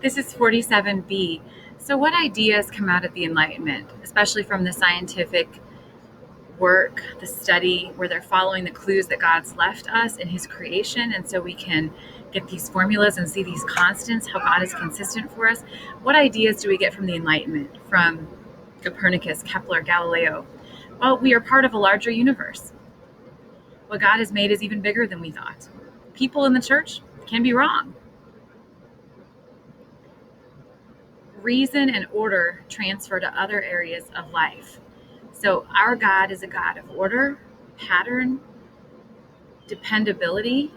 This is 47B. So what ideas come out of the Enlightenment, especially from the scientific work, the study, where they're following the clues that God's left us in his creation, and so we can get these formulas and see these constants, how God is consistent for us? What ideas do we get from the Enlightenment, from Copernicus, Kepler, Galileo? Well, we are part of a larger universe. What God has made is even bigger than we thought. People in the church can be wrong. Reason and order transfer to other areas of life. So our God is a God of order, pattern, dependability,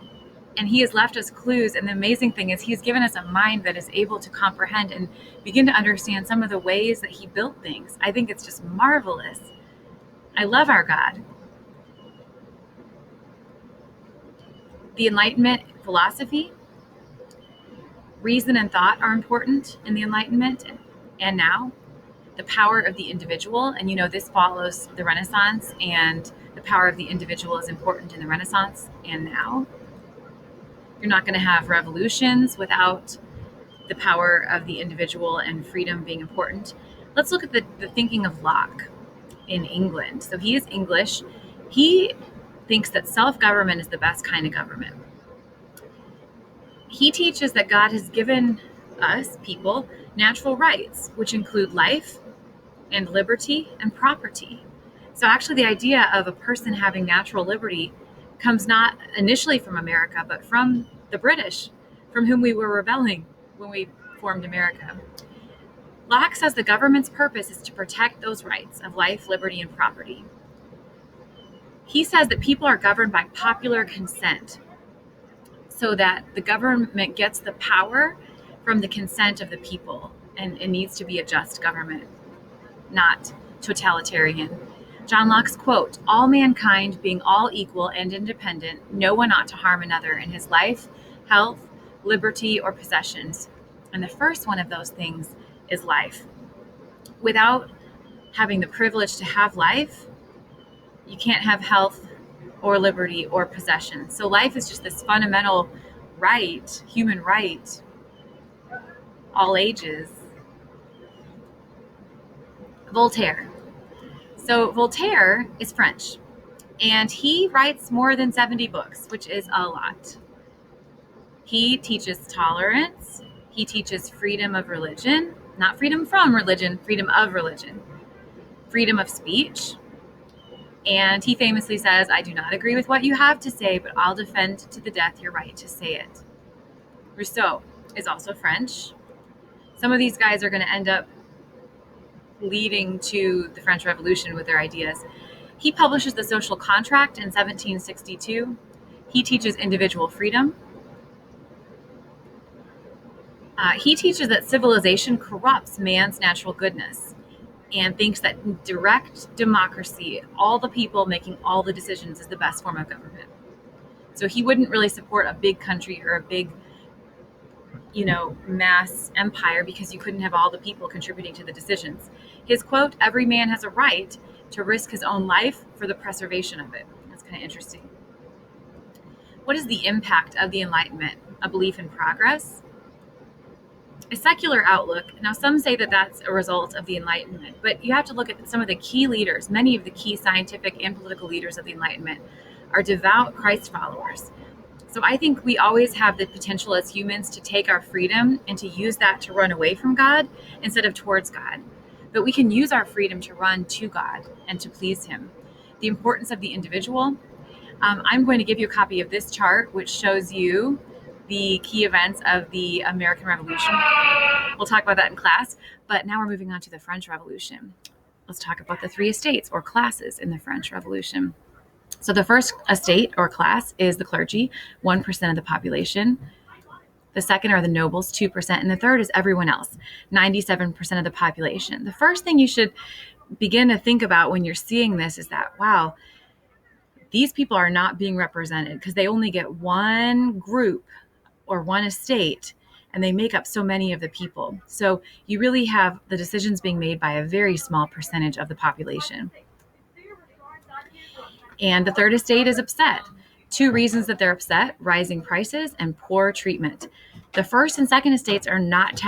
and he has left us clues. And the amazing thing is he's given us a mind that is able to comprehend and begin to understand some of the ways that he built things. I think it's just marvelous. I love our God. The Enlightenment philosophy, reason and thought are important in the Enlightenment and now. The power of the individual, and this follows the Renaissance, and the power of the individual is important in the Renaissance and now. You're not going to have revolutions without the power of the individual and freedom being important. Let's look at the thinking of Locke in England. So he is English. He thinks that self-government is the best kind of government. He teaches that God has given us, people, natural rights, which include life and liberty and property. So actually the idea of a person having natural liberty comes not initially from America, but from the British, from whom we were rebelling when we formed America. Locke says the government's purpose is to protect those rights of life, liberty, and property. He says that people are governed by popular consent, so that the government gets the power from the consent of the people, and it needs to be a just government, not totalitarian. John Locke's quote, "All mankind being all equal and independent, no one ought to harm another in his life, health, liberty, or possessions." And the first one of those things is life. Without having the privilege to have life, you can't have health or liberty or possession. So life is just this fundamental right, human right, all ages. Voltaire. So Voltaire is French, and he writes more than 70 books, which is a lot. He teaches tolerance. He teaches freedom of religion, not freedom from religion, freedom of religion, freedom of speech. And he famously says, "I do not agree with what you have to say, but I'll defend to the death your right to say it." Rousseau is also French. Some of these guys are going to end up leading to the French Revolution with their ideas. He publishes The Social Contract in 1762. He teaches individual freedom. He teaches that civilization corrupts man's natural goodness and thinks that direct democracy, all the people making all the decisions, is the best form of government. So he wouldn't really support a big country or a big, mass empire, because you couldn't have all the people contributing to the decisions. His quote, "Every man has a right to risk his own life for the preservation of it." That's kind of interesting. What is the impact of the Enlightenment? A belief in progress? A secular outlook. Now, some say that that's a result of the Enlightenment, but you have to look at some of the key leaders. Many of the key scientific and political leaders of the Enlightenment are devout Christ followers. So I think we always have the potential as humans to take our freedom and to use that to run away from God instead of towards God. But we can use our freedom to run to God and to please him. The importance of the individual. I'm going to give you a copy of this chart, which shows you the key events of the American Revolution. We'll talk about that in class, but now we're moving on to the French Revolution. Let's talk about the three estates or classes in the French Revolution. So the first estate or class is the clergy, 1% of the population. The second are the nobles, 2%. And the third is everyone else, 97% of the population. The first thing you should begin to think about when you're seeing this is that, wow, these people are not being represented because they only get one group or one estate, and they make up so many of the people. So you really have the decisions being made by a very small percentage of the population. And the third estate is upset. Two reasons that they're upset: rising prices and poor treatment. The first and second estates are not